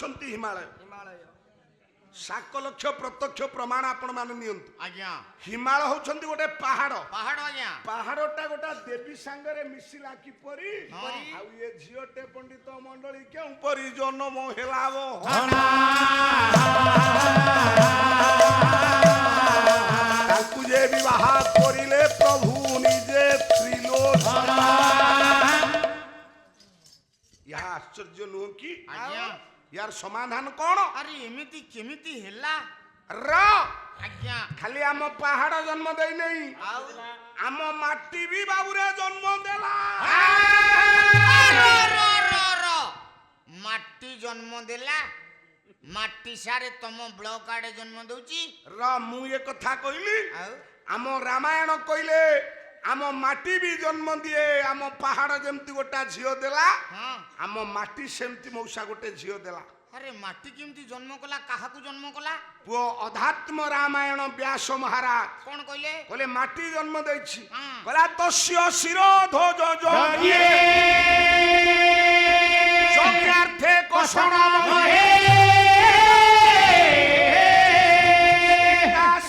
होचंती हिमालय साक लक्ष प्रत्यक्ष प्रमाण आपण मान नियंतु आज्ञा हिमालय होचंती गोटे पहाड़ पहाड़ आज्ञा पहाड़टा गोटा देवी सांगरे मिसिला कि परी आ ये झियोटे पंडित मंडली केउ परी जन्म हेलावो ताकू जे विवाह करिले प्रभु निजे त्रिलोचन यह आश्चर्य नु की आज्ञा यार समाधान कौन अरे एमिति केमिति हेला र आज्ञा खाली आम पहाड़ जन्म दे नहीं आउ आम माटी भी बाबूरे जन्म देला माटी जन्म देला माटी सारे तम ब्लॉक आड़े जन्म दउची र मु ये कथा कहली आउ आम रामायण कहले आम माटी भी जन्म दिए आम पहाड़ जमती गोटा झियो देला हां आम माटी सेमती मौसा गोटे झियो देला अरे माटी केमती जन्म कला काहाकू जन्म कला पुओ अध्यात्म रामायण व्यास महाराज कोन कहले कहले माटी जन्म देछि हाँ। कहला तस्य शिरो ध्वज जगे जग्यार्थे कोषण महे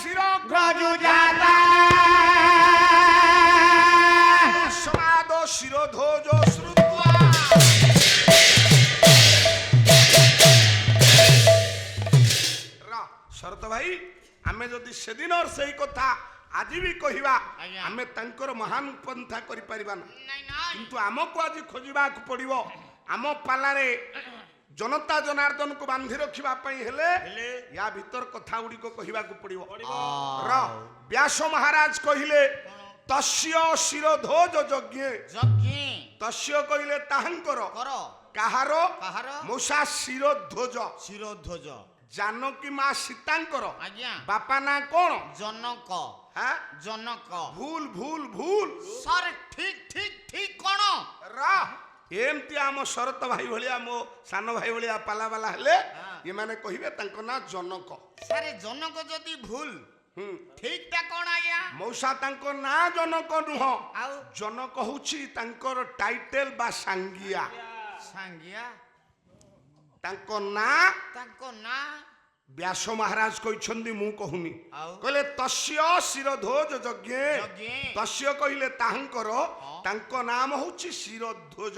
शिरो ग्रजु जाता समाद शिरो ध्वज श्रुत्वा शरत भाई आमे जदि सेदिन सही कथा आज भी कहवा आज्ञा। आमे तंकर महान पंथा करि परिबा ना नहीं नहीं किंतु आमको आज खोजिबा को पड़िबो आम पालारे जनता जनार्दन को बांधि रखिबा पई हेले या भीतर कथा गुडी को कहबा को पड़िबो र व्यास महाराज कहिले तस्य शिरोध्वज यज्ञ जग्गी तस्य कहिले ताहंकर करो काहारो काहारो मौसा शिरोध्वज शिरोध्वज जानकी मां सीतांकर आज्ञा बापा ना कोन जनक हां जनक भूल भूल भूल सर ठीक ठीक ठीक कोन रा एमती आम शरत भाई भलिया मो सान भाई भलिया पाला वाला हेले ये माने कहिबे तांको ना जनक सारे जनक जदी भूल ठीक ता कोन आज्ञा मौसा तांको ना जनक नुह आउ जनक होउची तांकर टाइटल बा सांगिया सांगिया तांको ना ताको ना व्यास महाराज कहछंदी मु कहूनी आउ कहले तस्य शिरोध्वज यज्ञ यज्ञ तस्य कहिले ताहंकर तांको नाम होउची शिरोध्वज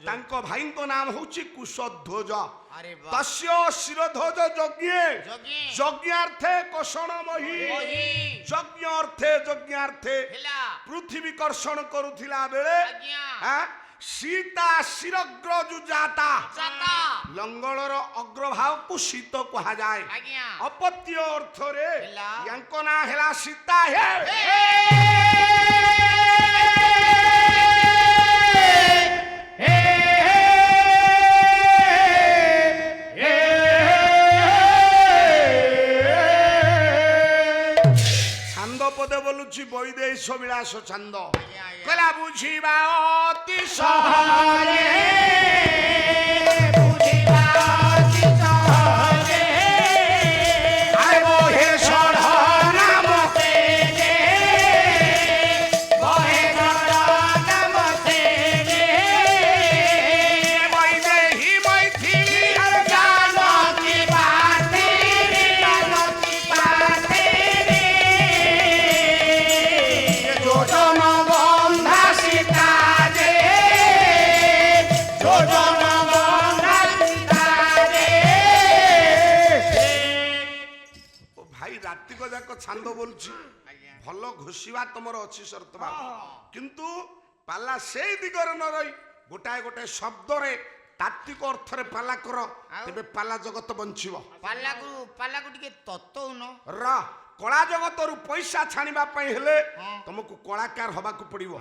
तांको भाईको नाम होउची कुशध्वज अरे वाह तस्य शिरोध्वज यज्ञ जगी यज्ञार्थे कोषण मही ओही यज्ञ अर्थे यज्ञार्थे हेला पृथ्वी कर्षण करुथिला बेले आज्ञा हां सीता शिरग्रजु जाता जाता लंगलर अग्रभाव को शीत कहा जाए आज्ञा अपत्य अर्थ रे हेला। यांको ना हेला सीता हे छंद पदे बोलुची बैदेश विलास छंद कला बुझिबा अति सहजे बुझिबा अति सहजे आय मोहे सढ़ नाम तेजे मोहे सढ़ नाम तेजे वैदेही मैथिली जानकी बाती जानकी बाती जोजन बंधा सीता जे जोजन बंधा सीता जे ओ भाई राति को जाको छंद बोलछि भल घोषिबा तमर अछि शर्त बा किंतु पाला सेई दिगर न रही गोटाए गोटाए शब्द रे तात्विक अर्थ रे पाला कर तबे पाला जगत बंचिबो पालागु टिके तत्व न र कला जगत रु पैसा छाणिबा पई हेले तुमको कलाकार हबा को पड़िबो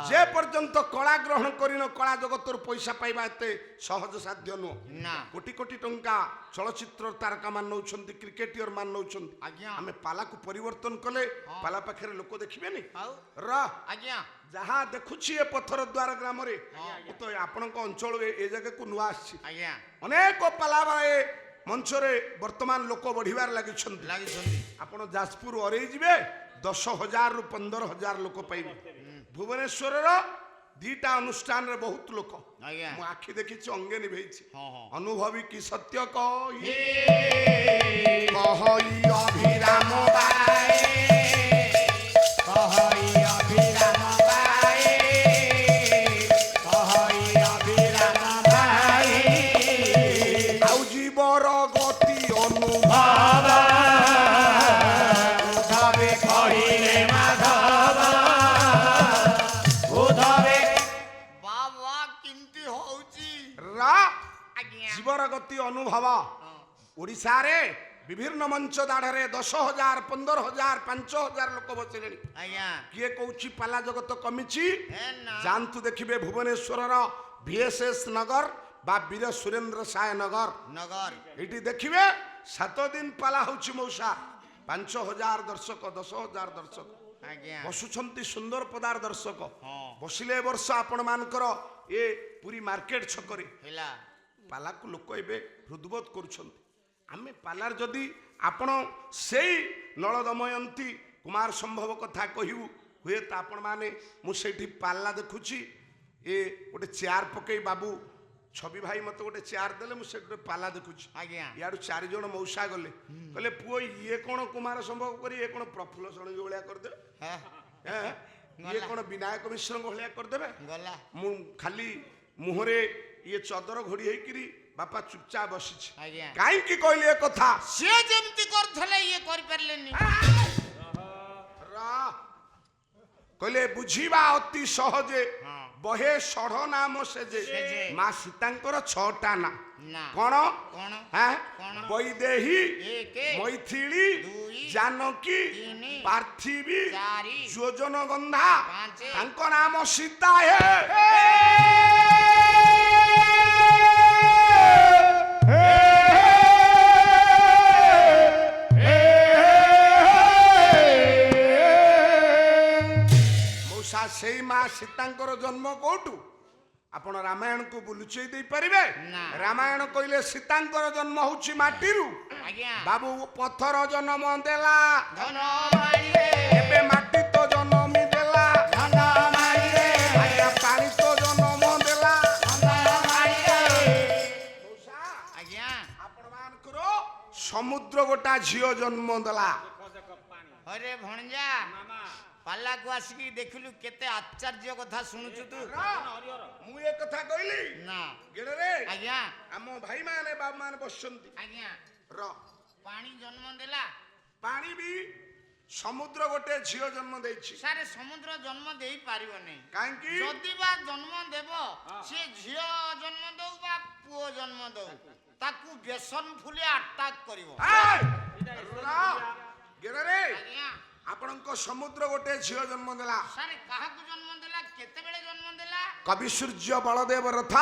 जे पर्यंत कला ग्रहण करिन कला जगत रु पैसा पाइबा एते सहज साध्य नो ना कोटी कोटी टंका चलचित्र तारका मान नउछंती क्रिकेटियर मान नउछंती आज्ञा आमे पाला को परिवर्तन कले पाला पाखरे लोक देखिबेनी आउ र आज्ञा जहा देखुछि ए पत्थर द्वार ग्राम रे तो आपनक अंचल ए जगह को नुआ आछि आज्ञा अनेक पाला बाए मंचरे वर्तमान लोक बढ़िबार लागिछंती लागिछंती आपण जाजपुर अरे जिबे 10,000 रु 15,000 लोक पाइबे भुवनेश्वर रो ଦିଟା ଅନୁଷ୍ଠାନରେ ବହୁତ ଲୋକ ଆଜ୍ଞା ମୁଁ ଆଖି ଦେଖିଛି ଅଙ୍ଗେ ନିଭେଇଛି ହଁ ହଁ ଅନୁଭବୀ କି ସତ୍ୟ କହି କହଇ ଅଭିରାମ ବାଏ କହଇ ଅଭିରାମ ବାଏ କହଇ ଅଭିରାମ ବାଏ ଆଉ ଜୀବର ଗତି ଅନୁଭବ ଉଦ୍ଧବେ କହିଲେ ମାଧବ ଉଦ୍ଧବେ ବାବା କେମିତି ହଉଛି ରା ଆଜ୍ଞା ଜୀବର ଗତି ଅନୁଭବ ଓଡ଼ିଶାରେ ବିଭିନ୍ନ ମଞ୍ଚ ଦାଢ଼ରେ 10,000 15,000 5,000 ଲୋକ ବସିଲେଣି ଆଜ୍ଞା କିଏ କହୁଛି ପାଲା ଜଗତ କମିଛି ହେ ନା ଯାଆନ୍ତୁ ଦେଖିବେ ଭୁବନେଶ୍ୱରର VSS ନଗର ବା ବୀର ସୁରେନ୍ଦ୍ର ସାଏ ନଗର ନଗର ଏଇଠି ଦେଖିବେ 7 ଦିନ ପାଲା ହଉଛି ମଉସା 5,000 ଦର୍ଶକ 10,000 ଦର୍ଶକ ଆଜ୍ଞା ବସୁଛନ୍ତି ସୁନ୍ଦର ପଦାର ଦର୍ଶକ ହଁ ବସିଲେ ଏ ବର୍ଷ ଆପଣ ମାନଙ୍କର ଏ ପୁରୀ ମାର୍କେଟ ଛକରେ ହେଲା ପାଲାକୁ ଲୋକ ଏବେ ହୃଦବୋଧ କରୁଛନ୍ତି ଆମେ ପାଲାର ଯଦି ଆପଣ ସେଇ ନଳ ଦମୟନ୍ତୀ କୁମାର ସମ୍ଭବ କଥା କହିବୁ ହୁଏତ ଆପଣ ମାନେ ମୁଁ ସେଇଠି ପାଲା ଦେଖୁଛି ଏ ଗୋଟେ ଚେୟାର ପକେଇ ବାବୁ ଛବି ଭାଇ ମତେ ଗୋଟେ ଚେୟାର ଦେଲେ ମୁଁ ସେଠି ପାଲା ଦେଖୁଛି ଆଜ୍ଞା ଇଆଡୁ 4 ଜଣ ମଉସା ଗଲେ କହିଲେ ପୁଅ ଇଏ କଣ କୁମାର ସମ୍ଭବ କରି ଇଏ କଣ ପ୍ରଫୁଲ୍ଲ ଷଡ଼ଙ୍ଗୀ ଭଳିଆ କରିଦେବେ ହେ ହେଁ? ଇଏ କଣ ବିନାୟକ ମିଶ୍ରଙ୍କ ଭଳିଆ କରିଦେବେ ଗଲା ମୁଁ ଖାଲି ମୁହଁରେ ଇଏ ଚଦର ଘୋଡ଼ି ହେଇକିରି ବାପା ଚୁପଚାପ ବସିଛି ଆଜ୍ଞା କାହିଁକି କହିଲେ ଏ କଥା ସିଏ ଯେମିତି କରୁଥିଲେ ଇଏ କରିପାରିଲେନି କହିଲେ ବୁଝିବା ଅତି ସହଜେ ହଁ ବହେ ଷଢ଼ ନାମ ସେଜେ ସେଜେ। ମା ସୀତାଙ୍କର 6ଟା ନା ନା କଣ କଣ ହାଁ? କଣ? ବୈଦେହୀ ଏକ ମୈଥିଳୀ ଦୁଇ ଜାନକୀ ତିନି ପାର୍ଥିବୀ ଚାରି ଯୋଜନ ଗନ୍ଧା ପାଞ୍ଚ ତାଙ୍କ ନାମ ସୀତା ହେ ମଉସା ସେଇ ମା ସୀତାଙ୍କର ଜନ୍ମ କୋଉଠୁ ଆପଣ ରାମାୟଣକୁ ବୁଲୁଚେଇ ଦେଇପାରିବେ ନା। ରାମାୟଣ କହିଲେ ସୀତାଙ୍କର ଜନ୍ମ ହଉଛି ମାଟିରୁ ଆଜ୍ଞା ବାବୁ ପଥର ଜନ୍ମ ଦେଲା ଧନ ମାଳିରେ ଏବେ ମାଟି ତ ଜନ୍ମ ଦେଲା ଧନ ମାଳିରେ ଆଜ୍ଞା ପାଣି ତ ଜନ୍ମ ଦେଲା ଧନ ମାଳିରେ ମଉସା ଆଜ୍ଞା ଆପଣ ମାନଙ୍କର ସମୁଦ୍ର ଗୋଟା ଝିଅ ଜନ୍ମ ଦେଲା ହରେ ଭଣଜା ପାଲାକୁ ଆସିକି ଦେଖିଲୁ କେତେ ଆଶ୍ଚର୍ଯ୍ୟ କଥା ଶୁଣୁଛୁ ତୁ ମୁଁ ଏ କଥା କହିଲି ନା ଗେଡ଼ରେ ଆଜ୍ଞା ଆମ ଭାଇ ମାନେ ବାବୁ ମାନେ ବସିଛନ୍ତି ଆଜ୍ଞା ର ପାଣି ଜନ୍ମ ଦେଲା ପାଣି ବି ସମୁଦ୍ର ଗୋଟେ ଝିଅ ଜନ୍ମ ଦେଇଛି ସାରେ ସମୁଦ୍ର ଜନ୍ମ ଦେଇ ପାରିବନି କାହିଁକି ଯଦି ବା ଜନ୍ମ ଦେବ ସେ ଝିଅ ଜନ୍ମ ଦଉ ବା ପୁଅ ଜନ୍ମ ଦଉ ତାକୁ ବେସନ ଫୁଲି ଆଟାକ୍ କରିବ ଗେଡ଼ରେ ଆଜ୍ଞା ଆପଣଙ୍କ ସମୁଦ୍ର ଗୋଟେ ଝିଅ ଜନ୍ମ ଦେଲା ସାରେ କାହାକୁ ଜନ୍ମ ଦେଲା କେତେବେଳେ ଜନ୍ମ ଦେଲା କବି ସୂର୍ଯ୍ୟ ବଳଦେବ ରଥ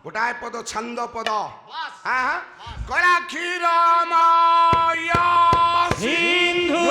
ଗୋଟାଏ ପଦ ଛାନ୍ଦ ପଦ ବାସ୍ କଳା କ୍ଷୀର ସିନ୍ଧୁ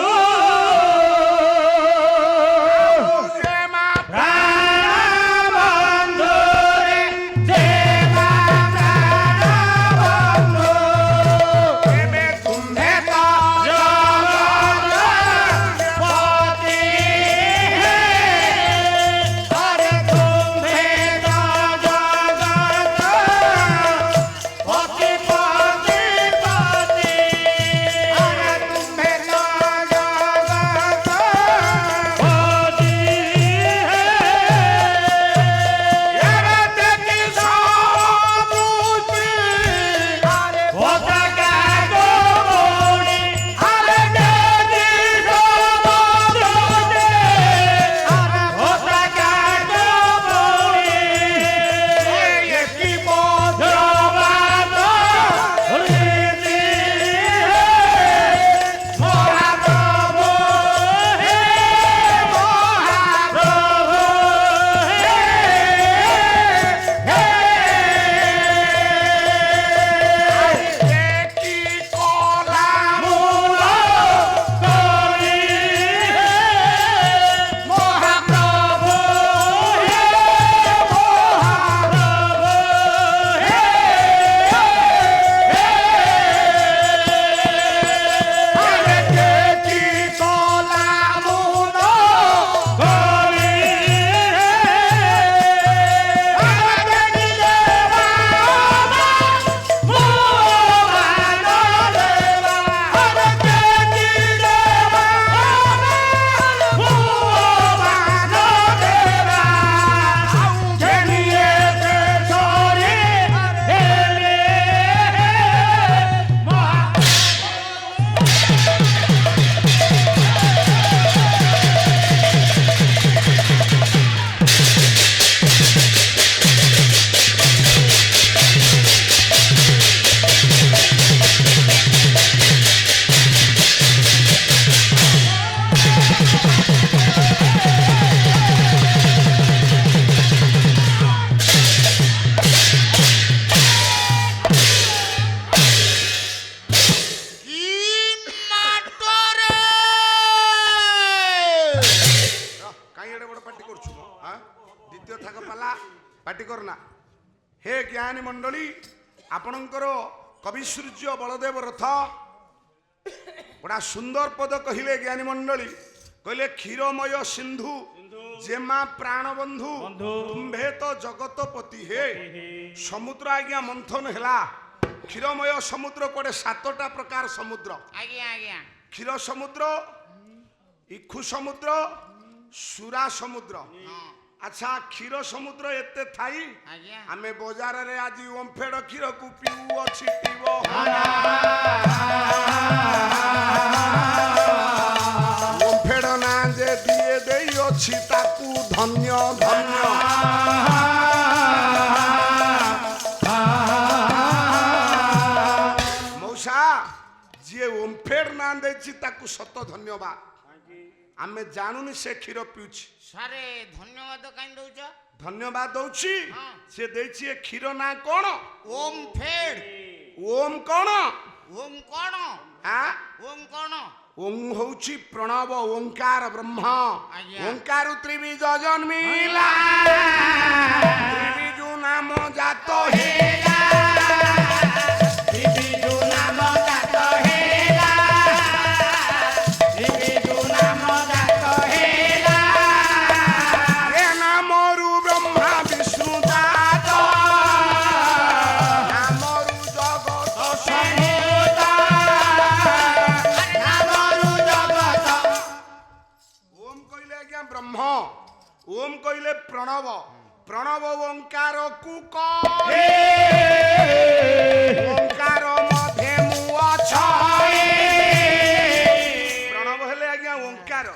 ପାଟି କରନା। ହେ ଜ୍ଞାନୀ ମଣ୍ଡଳୀ, ଆପଣଙ୍କର କବି ସୂର୍ଯ୍ୟ ବଳଦେବ ରଥ ବଡ଼ା ସୁନ୍ଦର ପଦ କହିଲେ। ଜ୍ଞାନୀ ମଣ୍ଡଳୀ କହିଲେ କ୍ଷୀରମୟ ସିନ୍ଧୁ ଯେମା ପ୍ରାଣ ବନ୍ଧୁ ତୁମ୍ଭେ ତ ଜଗତପତି। ହେ ସମୁଦ୍ର ଆଜ୍ଞା ମନ୍ଥନ ହେଲା। କ୍ଷୀରମୟ ସମୁଦ୍ର କୁଆଡ଼େ 7ଟା ପ୍ରକାର ସମୁଦ୍ର। ଆଜ୍ଞା ଆଜ୍ଞା କ୍ଷୀର ସମୁଦ୍ର, ଇକ୍ଷୁ ସମୁଦ୍ର, ସୁରା ସମୁଦ୍ର। ଆଚ୍ଛା କ୍ଷୀର ସମୁଦ୍ର ଏତେ ଥାଇ ଆଜ୍ଞା ଆମେ ବଜାରରେ ଆଜି ଓମ୍ଫେଡ କ୍ଷୀରକୁ ପିଉଅଛି ପିବ। ଓମ୍ଫେଡ ନାଁ ଯେ ଦିଏ ଦେଇଅଛି ତାକୁ ଧନ୍ୟ ଧନ୍ୟ। ମଉସା ଯିଏ ଓମ୍ଫେଡ ନାଁ ଦେଇଛି ତାକୁ ସତ ଧନ୍ୟବାଦ। ଆମେ ଜାଣୁନି ସେ କ୍ଷୀର ପିଉଛି। ସାରେ ଧନ୍ୟବାଦ କାଇଁ ଦଉଛ? ଧନ୍ୟବାଦ ଦଉଛି। ହଁ। ସେ ଦେଇଛି ଏ କ୍ଷୀର ନାଁ କଣ? ଓମ୍ ଫେଡ୍। ଓମ୍ କଣ? ଓମ୍ କଣ? ଆଁ? ଓମ୍ କଣ? ଓଂ ହଉଛି ପ୍ରଣବ ଓଙ୍କାର ବ୍ରହ୍ମ। ଆଜ୍ଞା। ଓଙ୍କାରୁ ତ୍ରିବିଜ ଜନ୍ମିଲା, ତ୍ରିବିଜୁ ନାମ ଜାତ ହେଲା, ତ୍ରିବିଜୁ ନାମ ଜାତ ହେଲା, ତ୍ରିବିଜୁ ନାମ ଜାତ ହେଲା। ଏ ନାମରୁ ବ୍ରହ୍ମା ବିଷ୍ଣୁ ଜାତ, ନାମରୁ ଜଗତ ସମୁଦ୍ର, ନାମରୁ ଜଗତ। ଓମ୍ କହିଲେ ଆଜ୍ଞା ବ୍ରହ୍ମ, ଓମ୍ କହିଲେ ପ୍ରଣବ, ପ୍ରଣବ ଓଙ୍କାର କୁ କହେ, ଓଙ୍କାର ମଧ୍ୟେ ମୁଁ ଅଛି। ପ୍ରଣବ ହେଲେ ଆଜ୍ଞା ଓଙ୍କାର।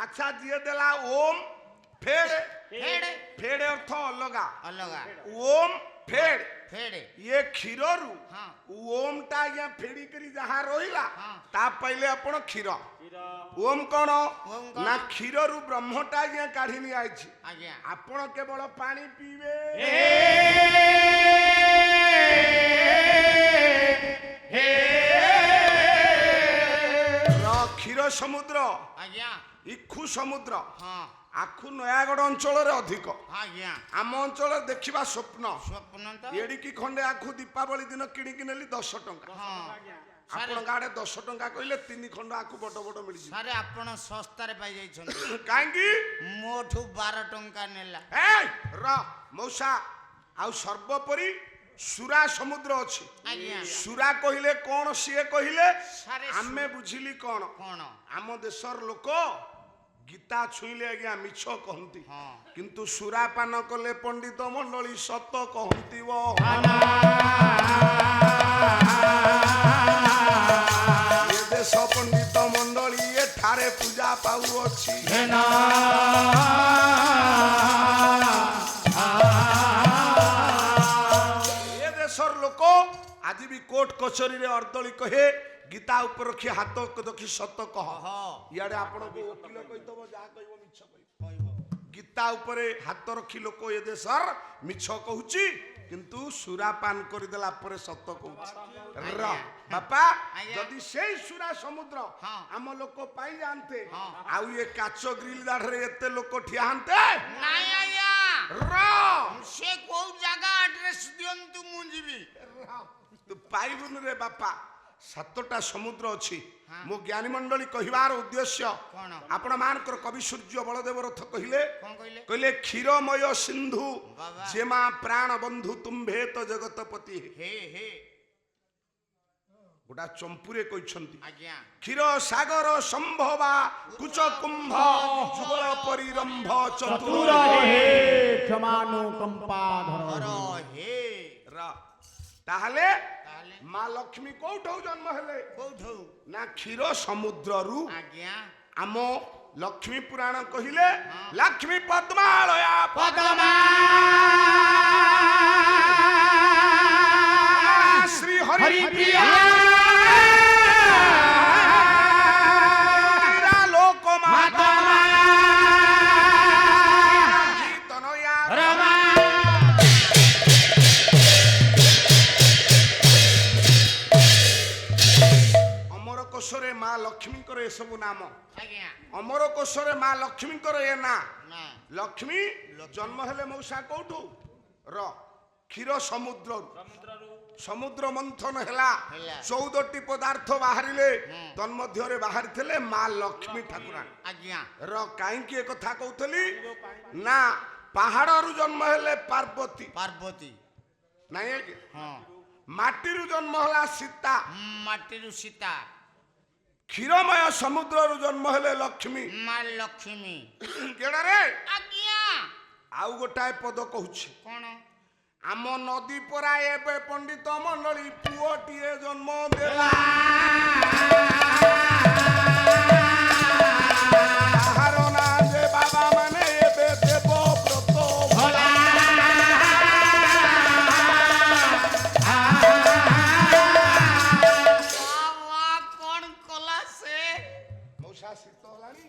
ଆଚ୍ଛା ଯିଏ ଦେଲା ଓମ୍ ଫେଡ୍, ଫେଡ୍ ଫେଡ୍ ଅର୍ଥ ଅଲଗା। ଅଲଗା। ଓମ୍ ଫେଡ୍ ଫେଡ୍ ଇଏ କ୍ଷୀରରୁ ହଁ। ଓମ୍ ଟା ଆଜ୍ଞା ଫେଡିକରି ଯାହା ରହିଲା ହଁ। ତା ପାଇଲେ ଆପଣ କ୍ଷୀର। ଓମ୍ କଣ ଓମ୍ କଣ? ନା କ୍ଷୀରରୁ ବ୍ରହ୍ମଟା ଆଜ୍ଞା କାଢି ନିଆଯାଇଛି। ଆଜ୍ଞା ଆପଣ କେବଳ ପାଣି ପିଇବେ। କ୍ଷୀର ସମୁଦ୍ର, ଆଜ୍ଞା ଇକ୍ଷୁ ସମୁଦ୍ର ହଁ ଆଖୁ ନୟାଗଡ଼ ଅଞ୍ଚଳରେ ଅଧିକ। ଆଜ୍ଞା। ଆମ ଅଞ୍ଚଳରେ ଦେଖିବା ସ୍ୱପ୍ନ। ସ୍ୱପ୍ନ ତ ଏଡ଼ିକି ଖଣ୍ଡେ ଆଖୁ ଦୀପାବଳି ଦିନ କିଣିକି ନେଲି 10 ଟଙ୍କା। ହଁ। ଆପଣଙ୍କ ଆଡେ 10 ଟଙ୍କା କହିଲେ 3 ଖଣ୍ଡ ଆଖୁ ବଡ ବଡ ମିଳିଯିବ। ସାରେ ଆପଣ ଶସ୍ତାରେ ପାଇଯାଇଛନ୍ତି। କାହିଁକି? ମୋଠୁ 12 ଟଙ୍କା ନେଲା। ଏଇ ର ମଉସା ଆଉ ସର୍ବୋପରି ସୁରା ସମୁଦ୍ର ଅଛି। ଆଜ୍ଞା ସୁରା କହିଲେ କଣ ସିଏ କହିଲେ ସାରେ ଆମେ ବୁଝିଲି କଣ? କଣ? ଆମ ଦେଶର ଲୋକ ଗୀତା ଛୁଇଁଲେ ଆଜ୍ଞା ମିଛ କହନ୍ତି, ହଁ। କିନ୍ତୁ ସୁରାପାନ କଲେ ପଣ୍ଡିତ ମଣ୍ଡଳୀ ସତ କହନ୍ତିବ। ଏ ଦେଶ ପଣ୍ଡିତ ମଣ୍ଡଳୀ ଏଠାରେ ପୂଜା ପାଉଅଛି। ଏ ଦେଶର ଲୋକ ଆଜି ବି କୋର୍ଟ କଚେରୀରେ ଅର୍ଦ୍ଦଳି କହେ ଗୀତା ଉପରେ ରଖି ହାତ ରଖି ସତ କହ। ଇଆଡେ ଆପଣଙ୍କୁ ଓକିଲ କହିଦବ ଯାହା କହିବ ମିଛ କହିବ। ଗୀତା ଉପରେ ହାତ ରଖି ଲୋକ ଏ ଦେଶର ମିଛ କହୁଛି, କିନ୍ତୁ ସୁରାପାନ କରିଦେଲା ପରେ ସତ କହୁଛି। ର ବାପା ଯଦି ସେଇ ସୁରା ସମୁଦ୍ର ଆମ ଲୋକ ପାଇଯାଆନ୍ତେ, ଆଉ ଏ କାଚ ଗ୍ରିଲ ଦାଢରେ ଏତେ ଲୋକ ଠିଆ ହାନ୍ତେ ନାଇଁ ଆଜ୍ଞା। ର ସେ କୋଉ ଜାଗା ଆଡ୍ରେସ ଦିଅନ୍ତୁ ମୁଁ ଯିବି। ତୁ ପାଇବୁନି ରେ ବାପା। 7ଟା ସମୁଦ୍ର ଅଛି। ମୋ ଜ୍ଞାନୀ ମଣ୍ଡଳୀ କହିବାର ଉଦ୍ଦେଶ୍ୟ କଣ? ଆପଣ ମାନଙ୍କର କବି ସୂର୍ଯ୍ୟ ବଳଦେବ ରଥ କହିଲେ କଣ କହିଲେ? କହିଲେ କ୍ଷୀରମୟ ସିନ୍ଧୁ ବାବା। ଯେମା ପ୍ରାଣ ବନ୍ଧୁ ତୁମ୍ଭେ ତ ଜଗତପତି। ହେ ହେ ଗୋଟା ଚମ୍ପୁରେ କହିଛନ୍ତି ଆଜ୍ଞା। କ୍ଷୀର ସାଗର ସମ୍ଭବା କୁଚ କୁମ୍ଭ ଯୁଗଳ ପରିରମ୍ଭ ଚତୁର ଧର ହେ ତାହେଲେ ତାହେଲେ ମା ଲକ୍ଷ୍ମୀ କୋଉଠୁ ଜନ୍ମ ହେଲେ? କୋଉଠୁ? ନା କ୍ଷୀର ସମୁଦ୍ରରୁ। ଆଜ୍ଞା ଆମ ଲକ୍ଷ୍ମୀ ପୁରାଣ କହିଲେ ଲକ୍ଷ୍ମୀ ପଦ୍ମାଳୟା ପଦ୍ମା ଶ୍ରୀ ହରି ପ୍ରିୟା ଲୋକ ମାତା ତନୟା ରମା। ଅମର କୋଶରେ ମା ଲକ୍ଷ୍ମୀଙ୍କର ଏସବୁ ନାମ। ଆଜ୍ଞା ଅମର କୋଶରେ ମା ଲକ୍ଷ୍ମୀଙ୍କର ଏ ନା। ନା ଲକ୍ଷ୍ମୀ ଜନ୍ମ ହେଲେ ମଉସା କୋଉଠୁ? ର କ୍ଷୀର ସମୁଦ୍ର ମନ୍ଥନ ହେଲା 14ଟି ପଦାର୍ଥ ବାହାରିଲେ ତନ୍ମଧ୍ୟରେ ବାହାରିଥିଲେ ମା ଲକ୍ଷ୍ମୀ ଠାକୁରାଣୀ। ଆଜ୍ଞା ର କାହିଁକି ଏ କଥା କହୁଥିଲି ନା ପାହାଡରୁ ଜନ୍ମ ହେଲେ ପାର୍ବତୀ ନାଇଁ ଆଜ୍ଞା, ହଁ ମାଟିରୁ ଜନ୍ମ ହେଲା ସୀତା, ମାଟିରୁ ସୀତା, କ୍ଷୀରମୟ ସମୁଦ୍ରରୁ ଜନ୍ମ ହେଲେ ଲକ୍ଷ୍ମୀ ମା ଲକ୍ଷ୍ମୀ। କେଡ଼ାରେ ଆଜ୍ଞା ଆଉ ଗୋଟାଏ ପଦ କହୁଛି, କଣ? ଆମ ନଦୀ ପରା ଏବେ ପଣ୍ଡିତ ମଣ୍ଡଳୀ ପୁଅଟିଏ ଜନ୍ମ ଦେଲା, ତାହାର ନାଁ ଯେ ବାବା ମାନେ ଏବେ ଦେବବ୍ରତ ଭୋଲା। କଣ କଲା ସେ? ମଉସା ଶୀତ ହେଲାଣି?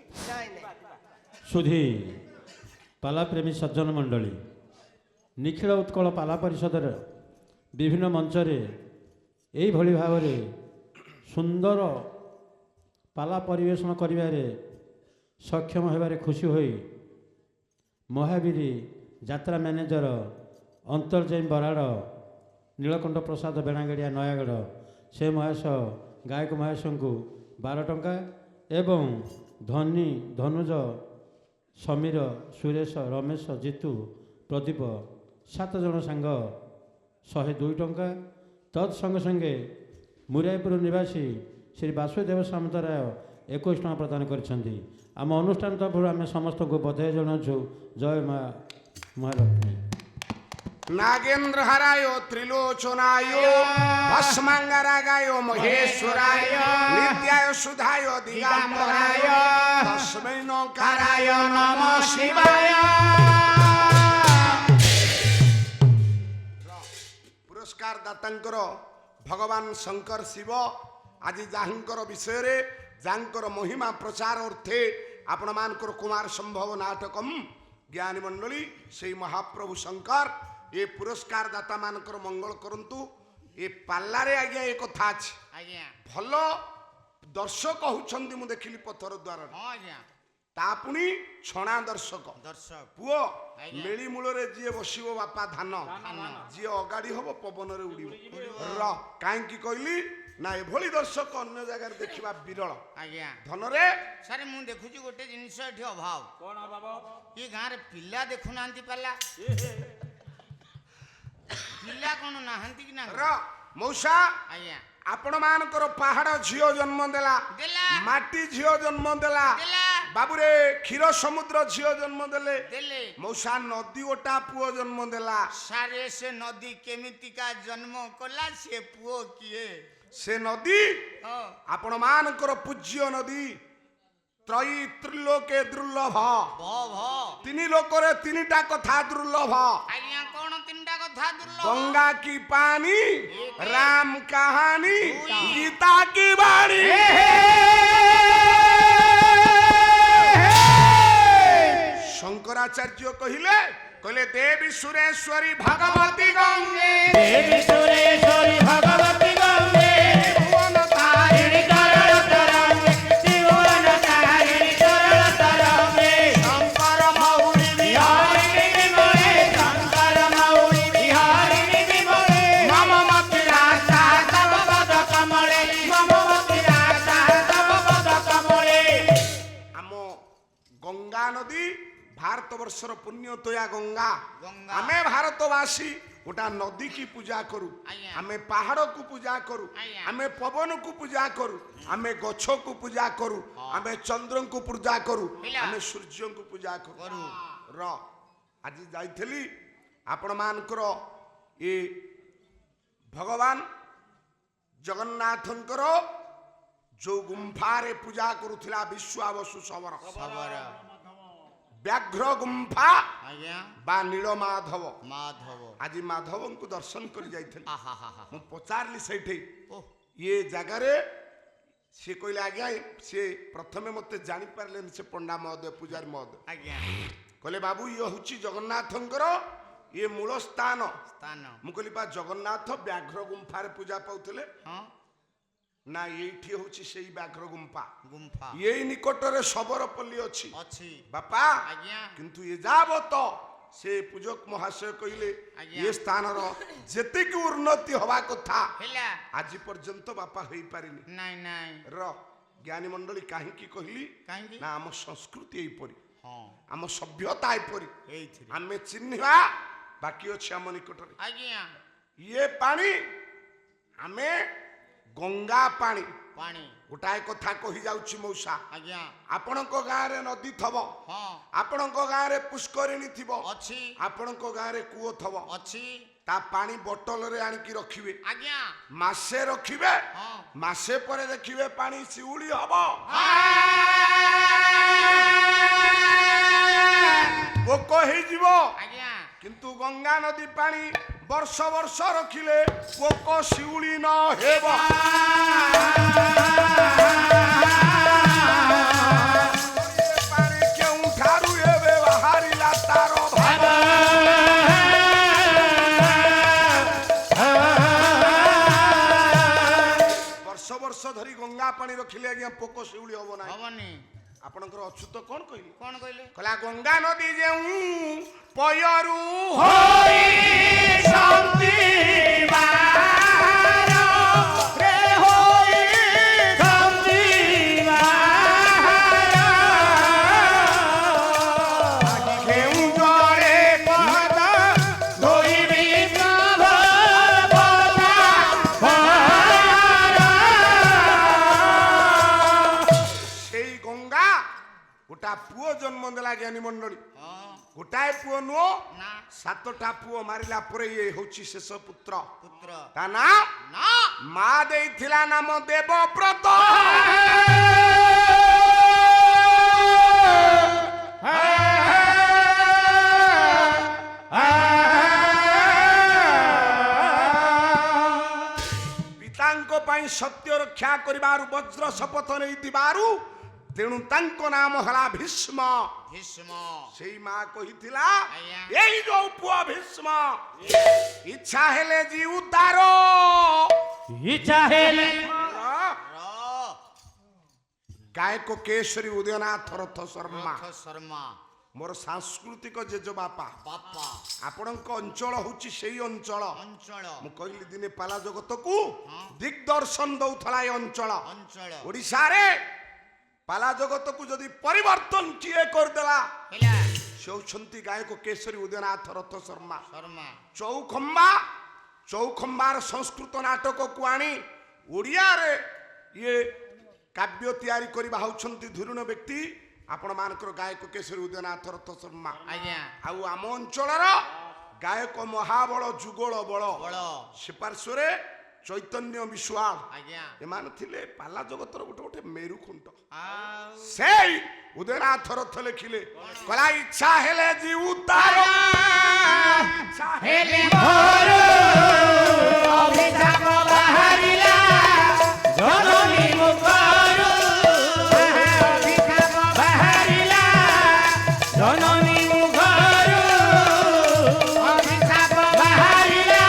ସୁଧୀ ପାଲାପ୍ରେମୀ ସଜ୍ଜନ ମଣ୍ଡଳୀ, ନିଖିଳ ଉତ୍କଳ ପାଲା ପରିଷଦର ବିଭିନ୍ନ ମଞ୍ଚରେ ଏଇଭଳି ଭାବରେ ସୁନ୍ଦର ପାଲା ପରିବେଷଣ କରିବାରେ ସକ୍ଷମ ହେବାରେ ଖୁସି ହୋଇ ମହାବୀର ଯାତ୍ରା ମ୍ୟାନେଜର ଅନ୍ତର୍ଜୟ ବରାଡ଼, ନୀଳକଣ୍ଠ ପ୍ରସାଦ ବେଣାଗାଡ଼ିଆ ନୟାଗଡ଼, ସେ ମହେଶ ଗାୟକ ମହେଶଙ୍କୁ 12 ଟଙ୍କା ଏବଂ ଧନୀ ଧନୁଜ ସମୀର ସୁରେଶ ରମେଶ ଜିତୁ ପ୍ରଦୀପ 7 ଜଣ ସାଙ୍ଗ 102 ଟଙ୍କା। ତତ୍ ସଙ୍ଗେ ସଙ୍ଗେ ମୁରାଇପୁର ନିବାସୀ ଶ୍ରୀ ବାସୁଦେବ ସାମନ୍ତରାୟ 21 ଟଙ୍କା ପ୍ରଦାନ କରିଛନ୍ତି। ଆମ ଅନୁଷ୍ଠାନ ତରଫରୁ ଆମେ ସମସ୍ତଙ୍କୁ ବଧାଇ ଜଣାଉଛୁ। ଜୟ ମା ମହାଲକ୍ଷ୍ମୀ। नागेंद्र हराय त्रिलोचनाय भस्मांगरागाय महेश्वराय नित्याय सुधाय दिगंबराय तस्मै नकाराय नमः शिवाय। पुरस्कार दातांकर भगवान शंकर शिव आज जाहिंकर विषय रे जांकर महिमा प्रचार अर्थे आपण मानकर कुमार संभव नाटकम ज्ञानी मंडली से महाप्रभु शंकर ये पुरस्कार दाता मानकर मंगल करंतु। ये पाल्लारे आज्ञा एक कथा अछि, आज्ञा भल दर्शक होउछंदी मु देखिली पत्थर द्वार हां आज्ञा ता पुनी छणा दर्शक पुओ आज्ञा। मेली मूल रे जिए बसिबो बापा धान जिए अगाड़ी हबो पवन रे उड़िबो र काहे की कहली ना एभली दर्शक अन्य जगह देखिबा विरल आज्ञा। धन रे सारे मु देखुची गोटे जिनिस एठी अभाव कोन अभाव? ये गां रे पिल्ला देखु नांती पाला पिल्ला कोन नाहंती कि ना र मौसा आज्ञा आपण मानकर पहाड़ झियो जन्म देला देला माटी झियो जन्म देला देला बाबूरे क्षीर समुद्र झियो जन्म देले देले मौसा नदी गोटा पुओ जन्म देला। सारे से नदी केमिति का जन्म कला से पुओ किए से नदी हां आपण मानकर पूज्य नदी त्रयी त्रिलोके दुर्लभ भ तीन लोकरे तीनटा कथा दुर्लभ आज्ञा कोन तीनटा कथा दुर्लभ? गंगा की पानी राम कहानी गीता की वाणी। शंकराचार्य कहले कहले देवी सुरेश्वरी भगवती गंगे देवी सुरेश्वरी भगवती गंगे भुवन तारिणी चरण तरंगे त्रिभुवन तारिणी चरण तरंगे शंकर मौरी बिहारिणी विमले शंकर मौरी बिहारिणी विमले मम मति राधा तव पद कमले मम मति राधा तव पद कमले। आम गंगा नदी भारत वर्षर पुण्य तोया गंगा गंगा। आमे भारतवासी गोटा नदी की पूजा करू आज्ञा। आमे पहाड़ को पूजा करू आज्ञा। आमे पवन को पूजा करू आमे गछ को पूजा करू आमे चंद्र को पूजा करू पिला। आमे सूर्य को पूजा करू करू। र आज जाइथली आपण मानकर ए भगवान जगन्नाथंकर जो गुंफा रे पूजा करूथिला विश्वावसु सबर खबर व्याघ्र गुंफा आज्ञा बा नीलमाधव माधव आज माधव को दर्शन कर जाइथली आहा हा हा मु पचारली सेठी ओह ये जगह रे से कहले आज्ञा से प्रथमे मते जानि पारले से पंडा महोदय पूजारी महोदय आज्ञा कहले बाबू ये होची जगन्नाथंकर ये मूल स्थान स्थान मु कहली बा जगन्नाथ व्याघ्र गुंफा रे पूजा पाउथले हां ना एठी होची सेही व्याघ्र गुंफा गुंफा ये निकट रे सबरपल्ली अछि अछि बापा आज्ञा किंतु ये जाबत ସେ ପୂଜକ ମହାଶୟ କହିଲେ ଆଜ୍ଞା। ଏ ସ୍ଥାନର ଯେତିକି ଉନ୍ନତି ହବା କଥା ହେଲା ଆଜି ପର୍ଯ୍ୟନ୍ତ ବାପା ହେଇପାରିନି। ନାଇଁ ନାଇଁ ର ଜ୍ଞାନୀ ମଣ୍ଡଳୀ କାହିଁକି କହିଲି କାହିଁକି ନା ଆମ ସଂସ୍କୃତି ଏଇପରି, ହଁ ଆମ ସଭ୍ୟତା ଏଇପରି, ଏଇଥିରେ ଆମେ ଚିହ୍ନିବା ବାକି ଅଛି ଆମ ନିକଟରେ। ଆଜ୍ଞା ଇଏ ପାଣି ଆମେ ଗଙ୍ଗା ପାଣି। ପାଣି ଗୋଟାଏ କଥା କହି ଯାଉଛି ମଉସା, ଆଜ୍ଞା ଆପଣଙ୍କ ଗାଁରେ ନଦୀ ଥବ, ହଁ ଆପଣଙ୍କ ଗାଁରେ ପୁଷ୍କରିଣୀ ଥିବ, ଅଛି ଆପଣଙ୍କ ଗାଁରେ କୂଅ ଥବ, ଅଛି ତା ପାଣି ବୋଟଲରେ ଆଣିକି ରଖିବେ, ଆଜ୍ଞା ମାସେ ରଖିବେ, ହଁ ମାସେ ପରେ ଦେଖିବେ ପାଣି ଶିଉଳି ହବ, ପୋକ ହେଇଯିବ। ଆଜ୍ଞା କିନ୍ତୁ ଗଙ୍ଗା ନଦୀ ପାଣି ବର୍ଷ ବର୍ଷ ରଖିଲେ ପୋକ ଶିଉଳି ନ ହେବ। ଏ ପାଣି କେଉଁଠାରୁ ଏବେ ବାହାରିଲା ତାର ଭାବ। ବର୍ଷ ବର୍ଷ ଧରି ଗଙ୍ଗା ପାଣି ରଖିଲେ ଆଜ୍ଞା ପୋକ ଶିଉଳି ହବ ନାହିଁ। ହବନି ଆପଣଙ୍କର ଅଚ୍ୟୁତ କଣ କହିଲେ? କଣ କହିଲେ କହିଲା ଗଙ୍ଗା ନଦୀ ଯେଉଁ ପୟରୁ ହୋଇ ଶାନ୍ତି ବାହାର ରେ ହୋଇ ଶାନ୍ତି ବାହାର କେଉଁ ଜଳେ ପଦ ଧୋଇବି ପ୍ରଭୁ ପଦ ସେଇ ଗଙ୍ଗା ଗୋଟା ପୁଅ ଜନ୍ମ ଦେଲା ଜ୍ଞାନୀ ମଣ୍ଡଳୀ। ହଁ ଗୋଟାଏ ପୁଅ ନୁହଁ, ନା 7ଟା ପୁଅ ମାରିଲା ପରେ ଇଏ ହଉଛି ଶେଷ ପୁତ୍ର। ପୁତ୍ର ତା ନା ନା ମା ଦେଇଥିଲା ନାମ ଦେବବ୍ରତ। ପିତାଙ୍କ ପାଇଁ ସତ୍ୟ ରକ୍ଷା କରିବାରୁ ବଜ୍ର ଶପଥ ନେଇଥିବାରୁ ତେଣୁ ତାଙ୍କ ନାମ ହେଲା ଭୀଷ୍ମ। ଭୀଷ୍ମ ସେଇ ମା କହିଥିଲା ଆଜ୍ଞା। ଏଇ ଯୋଉ ପୁଅ ଭୀଷ୍ମ ଇଚ୍ଛା ହେଲେ ଜିଉ ତାର ଇଚ୍ଛା ହେଲେ ଗାୟକ କେଶରୀ ଉଦୟନାଥ ରଥ ଶର୍ମା ରଥ ଶର୍ମା ମୋର ସାଂସ୍କୃତିକ ଜେଜେବାପା। ବାପା ଆପଣଙ୍କ ଅଞ୍ଚଳ ହଉଛି ସେଇ ଅଞ୍ଚଳ। ଅଞ୍ଚଳ ମୁଁ କହିଲି ଦିନେ ପାଲା ଜଗତକୁ ଦିଗ୍ଦର୍ଶନ ଦଉଥିଲା ଏ ଅଞ୍ଚଳ। ଅଞ୍ଚଳ ଓଡ଼ିଶାରେ ପାଲା ଜଗତକୁ ଯଦି ପରିବର୍ତ୍ତନ କିଏ କରିଦେଲା ହେଲା ସେ ହଉଛନ୍ତି ଗାୟକ କେଶରୀ ଉଦୟନାଥ ରଥ ଶର୍ମା। ଶର୍ମା ଚୌଖମ୍ବାର ସଂସ୍କୃତ ନାଟକକୁ ଆଣି ଓଡ଼ିଆରେ ଇଏ କାବ୍ୟ ତିଆରି କରିବା ହଉଛନ୍ତି ଧୁରୁଣ ବ୍ୟକ୍ତି ଆପଣ ମାନଙ୍କର ଗାୟକ କେଶରୀ ଉଦୟନାଥ ରଥ ଶର୍ମା। ଆଜ୍ଞା ଆଉ ଆମ ଅଞ୍ଚଳର ଗାୟକ ମହାବଳ ଯୁଗଳ ବଳ ବଳ ସେ ପାର୍ଶ୍ୱରେ ଚୈତନ୍ୟ ବିଶ୍ୱାଳ ଆଜ୍ଞା ଏମାନେ ଥିଲେ ପାଲା ଜଗତର ଗୋଟେ ଗୋଟେ ମେରୁଖୁଣ୍ଟ। ଆଉ ସେଇ ଉଦୟନାଥ ରଥ ଲେଖିଲେ କଲା ଇଚ୍ଛା ହେଲେ ଜିଉ ତାର ଇଚ୍ଛା ହେଲେ ମୋର ଅଭିଶାପ ବାହାରିଲା ଜନନୀ ମୁଖରୁ ଅଭିଶାପ ବାହାରିଲା ଜନନୀ ମୁଖରୁ ଅଭିଶାପ ବାହାରିଲା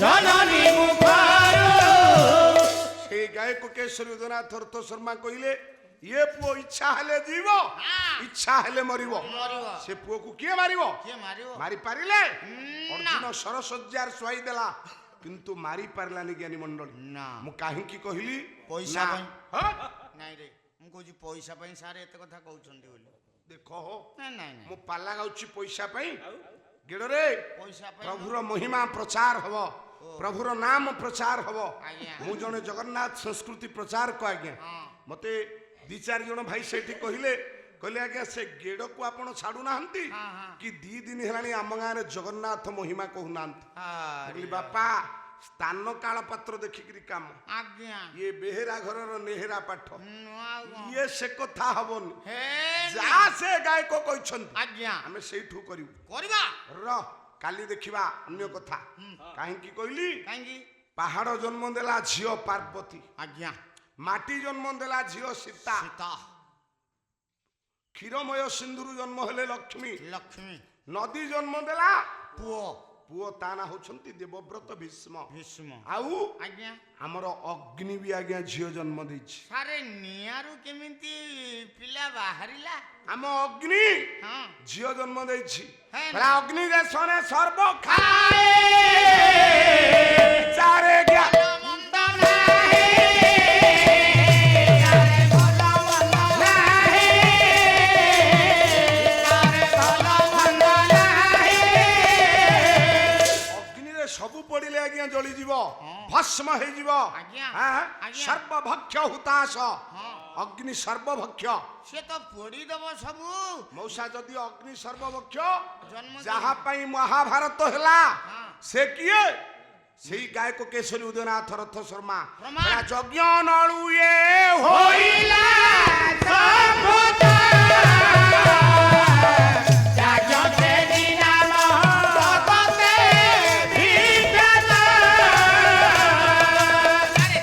ଜନନୀ ମୁଖରୁ ସେଇ ଗାୟକ କେଶରୀ ଉଦୟନାଥ ରଥ ଶର୍ମା କହିଲେ ଇଏ ପୁଅ ଇଚ୍ଛା ହେଲେ ଯିବ ଇଚ୍ଛା ହେଲେ ମରିବ। ମରିବ ସେ ପୁଅକୁ କିଏ ମାରିବ? କିଏ ମାରିବ ମାରି ପାରିଲେ? ନା ଅର୍ଜୁନ ସରସଜ୍ଜାର ଶୁଆଇ ଦେଲା କିନ୍ତୁ ମାରି ପାରିଲାନି ଜ୍ଞାନୀ ମଣ୍ଡଳୀ। ନା ମୁଁ କାହିଁକି କହିଲି? ପଇସା ନା। ପାଇଁ। ହଁ? ନାଇଁ ରେ ମୁଁ କହୁଛି ପଇସା ପାଇଁ ସାର୍ ଏତେ କଥା କହୁଛନ୍ତି ବୋଲି ଦେଖ ହୋ ନାଇଁ ନାଇଁ ନାଇଁ ମୁଁ ପାଲା ଗାଉଛି ପଇସା ପାଇଁ ଗେଡ଼ରେ ପଇସା ପାଇଁ ପ୍ରଭୁର ମହିମା ପ୍ରଚାର ହବ, ପ୍ରଭୁର ନାମ ପ୍ରଚାର ହବ। ଆଜ୍ଞା ମୁଁ ଜଣେ ଜଗନ୍ନାଥ ସଂସ୍କୃତି ପ୍ରଚାରକ ଆଜ୍ଞା। ହଁ ମତେ 2-4 ଜଣ ଭାଇ ସେଠି କହିଲେ ଆଜ୍ଞା ସେ ଗେଡ଼କୁ ଆପଣ ଛାଡୁନାହାନ୍ତି ହଁ, ହଁ। କି 2 ଦିନ ହେଲାଣି ଆମ ଗାଁରେ ଜଗନ୍ନାଥ ମହିମା କହୁନାହାନ୍ତି। ଆରେ କହିଲି ବାପା ସ୍ଥାନ କାଳ ପାତ୍ର ଦେଖିକିରି କାମ। ଆଜ୍ଞା ଇଏ ବେହେରା ଘରର ନେହେରା ପାଠ ଆଉ କଣ? ଇଏ ସେ କଥା ହବନି। ହେ ଯାହା ସେ ଗାୟକ କହିଛନ୍ତି ଆଜ୍ଞା ଆମେ ସେଇଠୁ କରିବୁ। କରିବା ର କାଲି ଦେଖିବା ଅନ୍ୟ କଥା। କାହିଁକି କହିଲି? କାହିଁକି ପାହାଡ ଜନ୍ମ ଦେଲା ଝିଅ ପାର୍ବତୀ, ଆଜ୍ଞା ମାଟି ଜନ୍ମ ଦେଲା ଝିଅ ସୀତା, ସୀତା କ୍ଷୀରମୟ ସିନ୍ଧୁରୁ ଜନ୍ମ ହେଲେ ଲକ୍ଷ୍ମୀ, ଲକ୍ଷ୍ମୀ ନଦୀ ଜନ୍ମ ଦେଲା ପୁଅ ପୁଅ ତା ନା ହଉଛନ୍ତି ଦେବବ୍ରତ ଭୀଷ୍ମ ଭୀଷ୍ମ ଆଉ ଆଜ୍ଞା ଆମର ଅଗ୍ନି ବି ଆଜ୍ଞା ଝିଅ ଜନ୍ମ ଦେଇଛି ସାରେ ନିଆଁରୁ କେମିତି ପିଲା ବାହାରିଲା ଆମ ଅଗ୍ନି ହଁ ଝିଅ ଜନ୍ମ ଦେଇଛି ହେ ପରା ନା। ଅଗ୍ନି ଦେଶରେ ସର୍ବ ଖାଏ ଚାରେ ଜ୍ଞା ଭଲ ମନ୍ଦ ନାହିଁ ଆରେ ଭଲ ମନ୍ଦ ନାହିଁ ଆରେ ଭଲ ମନ୍ଦ ନାହିଁ ଅଗ୍ନିରେ ସବୁ ପଡିଲେ ଆଜ୍ଞା ଜଳିଯିବ ହଁ। ଭସ୍ମ ହେଇଯିବ ଆଜ୍ଞା, ଆଁ? ଆଜ୍ଞା। ସର୍ବଭକ୍ଷ ହୁତାଶ ହଁ ଅଗ୍ନି ସର୍ବଭକ୍ଷ ସେ ତ ପୋଡ଼ିଦବ ସବୁ ମଉସା ଯଦି ଅଗ୍ନି ସର୍ବଭକ୍ଷ ଜନ୍ମ ଯାହା ପାଇଁ ମହାଭାରତ ହେଲା ହଁ। ସେ କିଏ ସେଇ ଗାୟକ କେଶରୀ ଉଦୟନାଥ ରଥ ଶର୍ମା ପ୍ରମାଣ। କହିଲା, ଯଜ୍ଞ ନଳୁଏ ହୋଇଲା ସମ୍ଭୁତ ଯାଜ୍ଞସେନୀ ନାମ ତତେ ବିଖ୍ୟାତ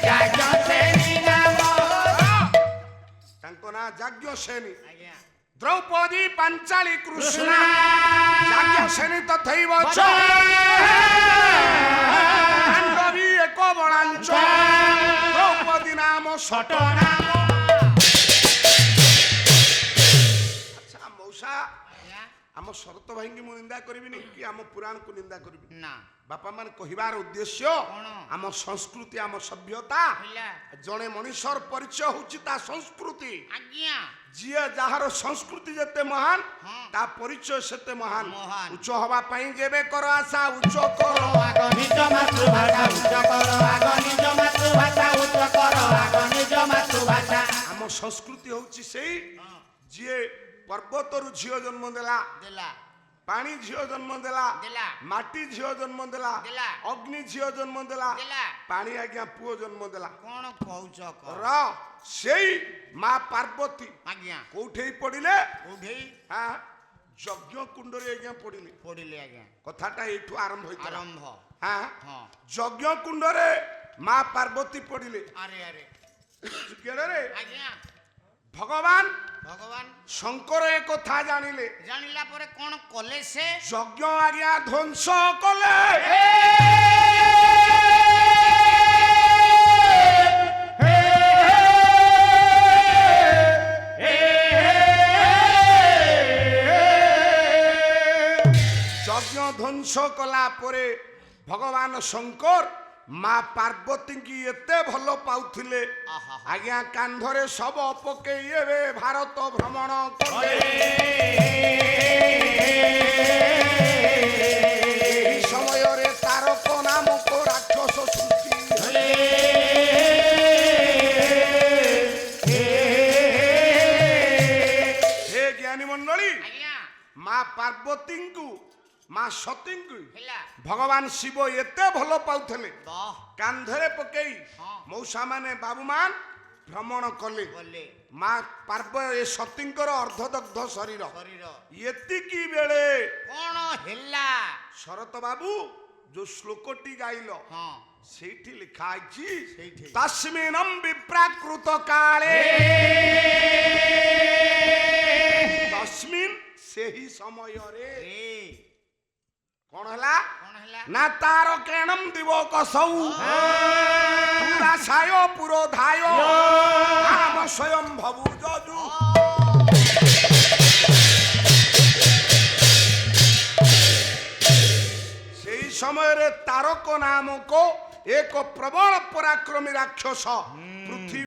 ଯାଜ୍ଞସେନୀ ନାମ ତାଙ୍କ ନାଁ ଯାଜ୍ଞସେନୀ ଆଜ୍ଞା ଦ୍ରୌପଦୀ ପାଞ୍ଚାଳି କୃଷ୍ଣ କୃଷ୍ଣା ଯାଜ୍ଞସେନୀ ତଥୈବ চ ପାଣ୍ଡବୀ ଏକ ବଳାଞ୍ଚ ଦ୍ରୌପଦୀ ନାମ ଷଟ ନାମ ଆଚ୍ଛା ମଉସା ଆଜ୍ଞା ଆମ ଶରତ ଭାଇଙ୍କୁ ମୁଁ ନିନ୍ଦା କରିବିନି କି ଆମ ପୁରାଣକୁ ନିନ୍ଦା କରିବିନି ନା ବାପା ମାନେ କହିବାର ଉଦ୍ଦେଶ୍ୟ କଣ? ଆମ ସଂସ୍କୃତି ଆମ ସଭ୍ୟତା ହେଲା ଜଣେ ମଣିଷର ପରିଚୟ ହଉଛି ତା ସଂସ୍କୃତି ଆଜ୍ଞା ଯିଏ ଯାହାର ସଂସ୍କୃତି ଯେତେ ମହାନ ହଁ। ତା ପରିଚୟ ସେତେ ମହାନ ମହାନ। ଉଚ୍ଚ ହବା ପାଇଁ ଯେବେ କର ଆଶା ଉଚ୍ଚ କର ଆଗ ନିଜ ମାତୃଭାଷା ଉଚ୍ଚ କର ଆଗ ନିଜ ମାତୃଭାଷା ଉଚ୍ଚ କର ଆଗ ନିଜ ମାତୃଭାଷା ଆମ ସଂସ୍କୃତି ହଉଛି ସେଇ ଯିଏ ପର୍ବତରୁ ଝିଅ ଜନ୍ମ ଦେଲା ଦେଲା ପାଣି ଝିଅ ଜନ୍ମ ଦେଲା ଦେଲା ମାଟି ଝିଅ ଜନ୍ମ ଦେଲା ଦେଲା ଅଗ୍ନି ଝିଅ ଜନ୍ମ ଦେଲା ଦେଲା ପାଣି ଆଜ୍ଞା ପୁଅ ଜନ୍ମ ଦେଲା କଣ କହୁଛ କହ ର ସେଇ ମା ପାର୍ବତୀ ଆଜ୍ଞା କୋଉଠି ପଡିଲେ ଉଠେଇ ହଁ ଯଜ୍ଞ କୁଣ୍ଡରେ ଆଜ୍ଞା ପଡିଲେ ପଡ଼ିଲେ ଆଜ୍ଞା କଥାଟା ଏଇଠୁ ଆରମ୍ଭ ହେଇଥିଲା ଆରମ୍ଭ ହଁ ହଁ ଯଜ୍ଞ କୁଣ୍ଡରେ ମା ପାର୍ବତୀ ପଡିଲେ ଆରେ ଆରେ କେଡ଼ରେ ଆଜ୍ଞା ଭଗବାନ ଭଗବାନ ଶଙ୍କର ଏ କଥା ଜାଣିଲେ ଜାଣିଲା ପରେ କଣ କଲେ ସେ ଯଜ୍ଞ ଆଜ୍ଞା ଧ୍ୱଂସ କଲେ ଯଜ୍ଞ ଧ୍ୱଂସ କଲା ପରେ ଭଗବାନ ଶଙ୍କର ମା ପାର୍ବତୀଙ୍କୁ ଏତେ ଭଲ ପାଉଥିଲେ ଆହା ଆଜ୍ଞା କାନ୍ଧରେ ଶବ ପକେଇ ଏବେ ଭାରତ ଭ୍ରମଣ କଲେ ଏହି ସମୟରେ ତାରକ ନାମକ ରାକ୍ଷସ ସୃଷ୍ଟି ହେଲେ ହେ ଜ୍ଞାନୀ ମଣ୍ଡଳୀ ଆଜ୍ଞା ମା ପାର୍ବତୀଙ୍କୁ ମା ସତୀଙ୍କୁ ହେଲା ଭଗବାନ ଶିବ ଏତେ ଭଲ ପାଉଥିଲେ ଦହ କାନ୍ଧରେ ପକେଇ ହଁ। ମଉସା ମାନେ ବାବୁମାନ ଭ୍ରମଣ କଲେ ଗଲେ ମା ପାର୍ବ ଏ ସତୀଙ୍କର ଅର୍ଦ୍ଧଦଗ୍ଧ ଶରୀର ଶରୀର ଏତିକି ବେଳେ କଣ ହେଲା ଶରତ ବାବୁ ଯୋଉ ଶ୍ଲୋକଟି ଗାଇଲ ହଁ ସେଇଠି ଲେଖା ହେଇଛି ସେଇଠି। ତସ୍ମିନଂ ବିପ୍ରାକୃତ କାଳେ ତସ୍ମିନ୍ ସେହି ସମୟରେ ରେ କଣ ହେଲା କଣ ହେଲା ନା ତାର କେଣମ୍ ଦିବ କସৌ ପୁରାଶାୟ ପୁରୋଧାୟ ରାମ ସ୍ୱୟଂ ଭବୁ ଯଜୁ ସେଇ ସମୟରେ ତାରକ ନାମକ ଏକ ପ୍ରବଳ ପରାକ୍ରମୀ ରାକ୍ଷସ ପୃଥିବୀ